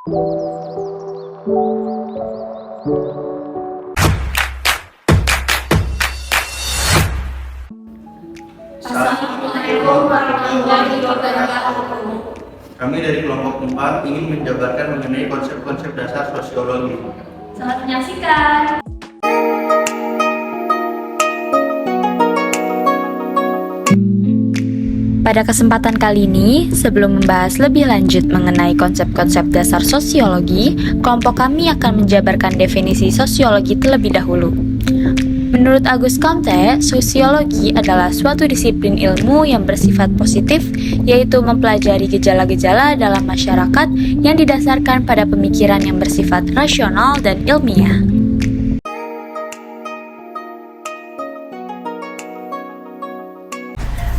Assalamualaikum warahmatullahi wabarakatuh. Kami dari kelompok 4 ingin menjabarkan mengenai konsep-konsep dasar sosiologi. Selamat menyaksikan. Pada kesempatan kali ini, sebelum membahas lebih lanjut mengenai konsep-konsep dasar sosiologi, kelompok kami akan menjabarkan definisi sosiologi terlebih dahulu. Menurut Auguste Comte, sosiologi adalah suatu disiplin ilmu yang bersifat positif, yaitu mempelajari gejala-gejala dalam masyarakat yang didasarkan pada pemikiran yang bersifat rasional dan ilmiah.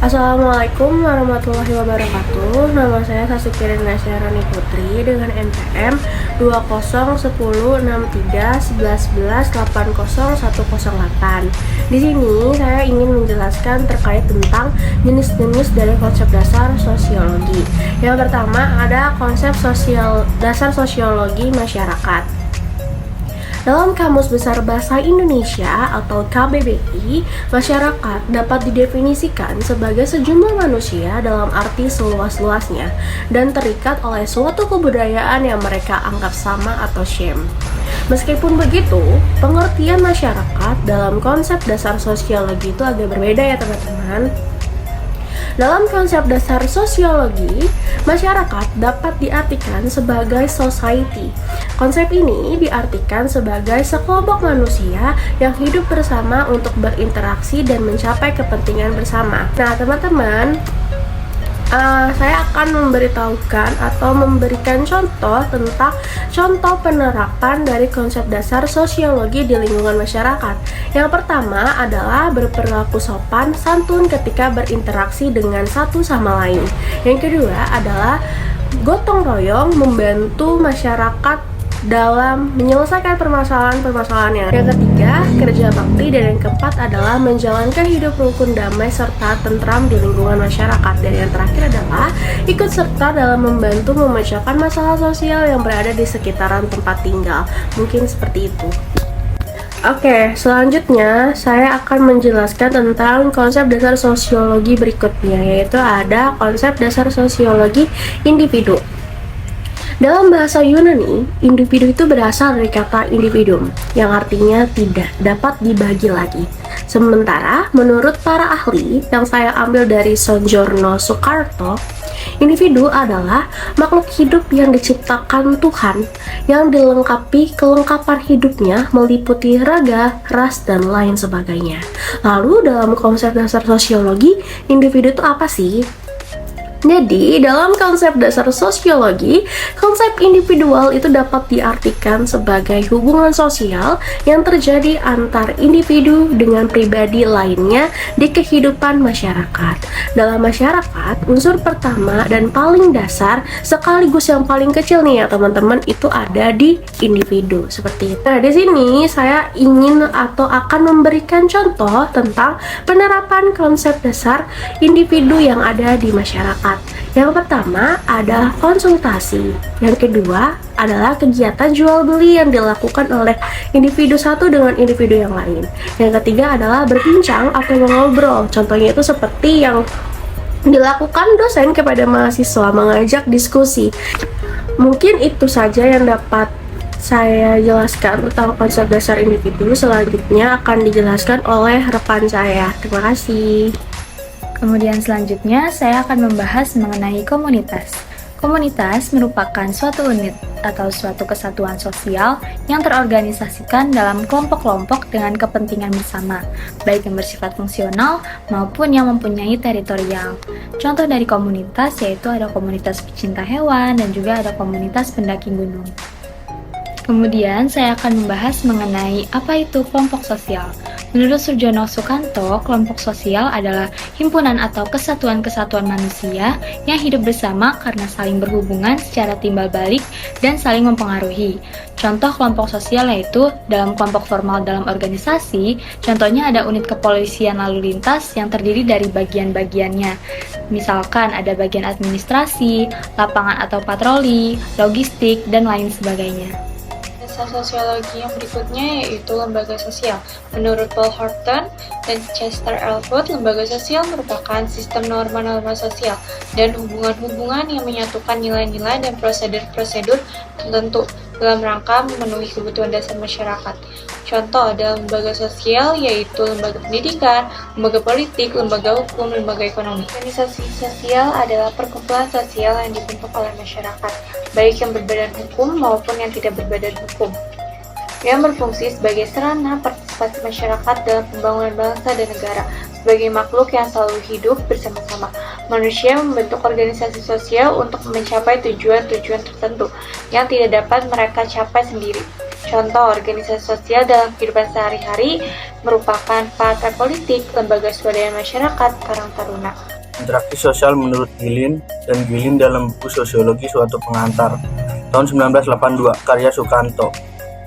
Assalamualaikum warahmatullahi wabarakatuh. Nama saya Sasuki Renasya Rani Putri dengan NPM 20631111801008. Di sini saya ingin menjelaskan terkait tentang jenis-jenis dari konsep dasar sosiologi. Yang pertama ada konsep dasar sosiologi masyarakat. Dalam Kamus Besar Bahasa Indonesia atau KBBI, masyarakat dapat didefinisikan sebagai sejumlah manusia dalam arti seluas-luasnya dan terikat oleh suatu kebudayaan yang mereka anggap sama atau syem. Meskipun begitu, pengertian masyarakat dalam konsep dasar sosiologi itu agak berbeda ya teman-teman. Dalam konsep dasar sosiologi, masyarakat dapat diartikan sebagai society. Konsep ini diartikan sebagai sekelompok manusia yang hidup bersama untuk berinteraksi dan mencapai kepentingan bersama. Nah, teman-teman, saya akan memberitahukan atau memberikan contoh tentang contoh penerapan dari konsep dasar sosiologi di lingkungan masyarakat. Yang pertama adalah berperilaku sopan santun ketika berinteraksi dengan satu sama lain. Yang kedua adalah gotong royong membantu masyarakat dalam menyelesaikan permasalahan-permasalahan. Yang ketiga, kerja bakti, dan yang keempat adalah menjalankan hidup rukun, damai, serta tentram di lingkungan masyarakat. Dan yang terakhir adalah ikut serta dalam membantu memecahkan masalah sosial yang berada di sekitaran tempat tinggal. Mungkin seperti itu. Oke, selanjutnya saya akan menjelaskan tentang konsep dasar sosiologi berikutnya, yaitu ada konsep dasar sosiologi individu. Dalam bahasa Yunani, individu itu berasal dari kata individuum, yang artinya tidak dapat dibagi lagi. Sementara, menurut para ahli yang saya ambil dari Sonjorno Soekarto, individu adalah makhluk hidup yang diciptakan Tuhan, yang dilengkapi kelengkapan hidupnya meliputi raga, ras, dan lain sebagainya. Lalu, dalam konsep dasar sosiologi, individu itu apa sih? Jadi, dalam konsep dasar sosiologi, konsep individual itu dapat diartikan sebagai hubungan sosial yang terjadi antar individu dengan pribadi lainnya di kehidupan masyarakat. Dalam masyarakat, unsur pertama dan paling dasar sekaligus yang paling kecil nih ya teman-teman, itu ada di individu seperti itu. Nah, di sini saya ingin atau akan memberikan contoh tentang penerapan konsep dasar individu yang ada di masyarakat. Yang pertama ada konsultasi. Yang kedua adalah kegiatan jual beli yang dilakukan oleh individu satu dengan individu yang lain. Yang ketiga adalah berbincang atau mengobrol. Contohnya itu seperti yang dilakukan dosen kepada mahasiswa, mengajak diskusi. Mungkin itu saja yang dapat saya jelaskan tentang konsep dasar individu. Selanjutnya akan dijelaskan oleh rekan saya. Terima kasih. Kemudian selanjutnya saya akan membahas mengenai komunitas. Komunitas merupakan suatu unit atau suatu kesatuan sosial yang terorganisasikan dalam kelompok-kelompok dengan kepentingan bersama, baik yang bersifat fungsional maupun yang mempunyai teritorial. Contoh dari komunitas yaitu ada komunitas pecinta hewan dan juga ada komunitas pendaki gunung. Kemudian saya akan membahas mengenai apa itu kelompok sosial. Menurut Surjono Sukanto, kelompok sosial adalah himpunan atau kesatuan-kesatuan manusia yang hidup bersama karena saling berhubungan secara timbal balik dan saling mempengaruhi. Contoh kelompok sosial yaitu dalam kelompok formal dalam organisasi, contohnya ada unit kepolisian lalu lintas yang terdiri dari bagian-bagiannya. Misalkan ada bagian administrasi, lapangan atau patroli, logistik, dan lain sebagainya. Dasar sosiologi yang berikutnya yaitu lembaga sosial. Menurut Paul Horton dan Chester Elwood, lembaga sosial merupakan sistem norma-norma sosial dan hubungan-hubungan yang menyatukan nilai-nilai dan prosedur-prosedur tertentu dalam rangka memenuhi kebutuhan dasar masyarakat. Contoh dalam lembaga sosial yaitu lembaga pendidikan, lembaga politik, lembaga hukum, lembaga ekonomi. Organisasi sosial adalah perkumpulan sosial yang dibentuk oleh masyarakat, baik yang berbadan hukum maupun yang tidak berbadan hukum, yang berfungsi sebagai sarana partisipasi masyarakat dalam pembangunan bangsa dan negara. Sebagai makhluk yang selalu hidup bersama-sama, manusia membentuk organisasi sosial untuk mencapai tujuan-tujuan tertentu yang tidak dapat mereka capai sendiri. Contoh organisasi sosial dalam kehidupan sehari-hari merupakan partai politik, lembaga swadaya masyarakat, Karang Taruna. Interaksi sosial menurut Gilin dan Gilin dalam buku Sosiologi Suatu Pengantar tahun 1982 karya Sukanto.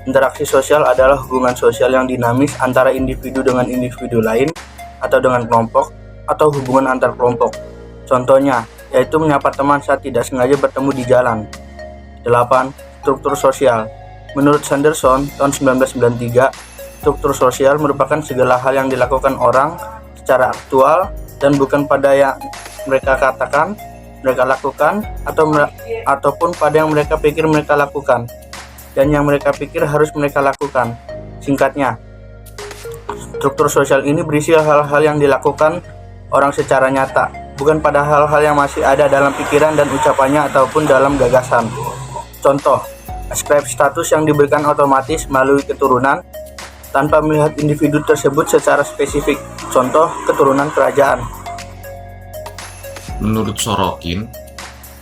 Interaksi sosial adalah hubungan sosial yang dinamis antara individu dengan individu lain atau dengan kelompok atau hubungan antar kelompok. Contohnya yaitu menyapa teman saat tidak sengaja bertemu di jalan. 8. Struktur sosial. Menurut Sanderson tahun 1993, struktur sosial merupakan segala hal yang dilakukan orang secara aktual dan bukan pada yang mereka katakan, mereka lakukan, ataupun pada yang mereka pikir mereka lakukan, dan yang mereka pikir harus mereka lakukan. Singkatnya, struktur sosial ini berisi hal-hal yang dilakukan orang secara nyata, bukan pada hal-hal yang masih ada dalam pikiran dan ucapannya ataupun dalam gagasan. Contoh, askrip status yang diberikan otomatis melalui keturunan tanpa melihat individu tersebut secara spesifik. Contoh, keturunan kerajaan. Menurut Sorokin,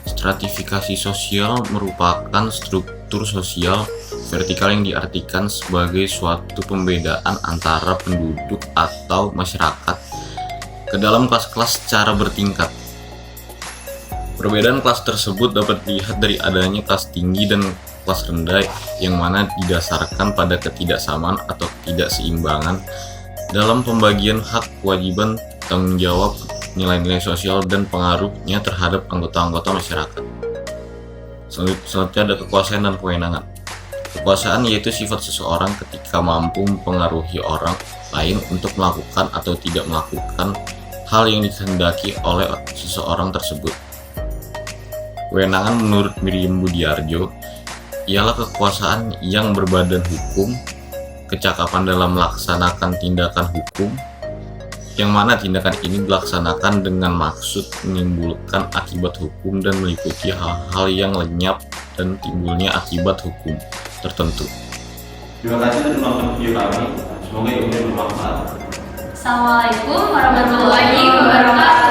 stratifikasi sosial merupakan struktur sosial vertikal yang diartikan sebagai suatu pembedaan antara penduduk atau masyarakat ke dalam kelas-kelas secara bertingkat. Perbedaan kelas tersebut dapat dilihat dari adanya kelas tinggi dan kelas rendah yang mana didasarkan pada ketidaksamaan atau ketidakseimbangan dalam pembagian hak, kewajiban, tanggung jawab, nilai-nilai sosial, dan pengaruhnya terhadap anggota-anggota masyarakat. Selanjutnya ada kekuasaan dan kewenangan. Kekuasaan yaitu sifat seseorang ketika mampu mempengaruhi orang lain untuk melakukan atau tidak melakukan hal yang dikehendaki oleh seseorang tersebut. Kewenangan menurut Miriam Budiarjo ialah kekuasaan yang berbadan hukum, kecakapan dalam melaksanakan tindakan hukum, yang mana tindakan ini dilaksanakan dengan maksud menimbulkan akibat hukum dan meliputi hal-hal yang lenyap dan timbulnya akibat hukum tertentu. Terima kasih telah menonton video kami. Semoga ilmu bermanfaat. Assalamualaikum warahmatullahi wabarakatuh.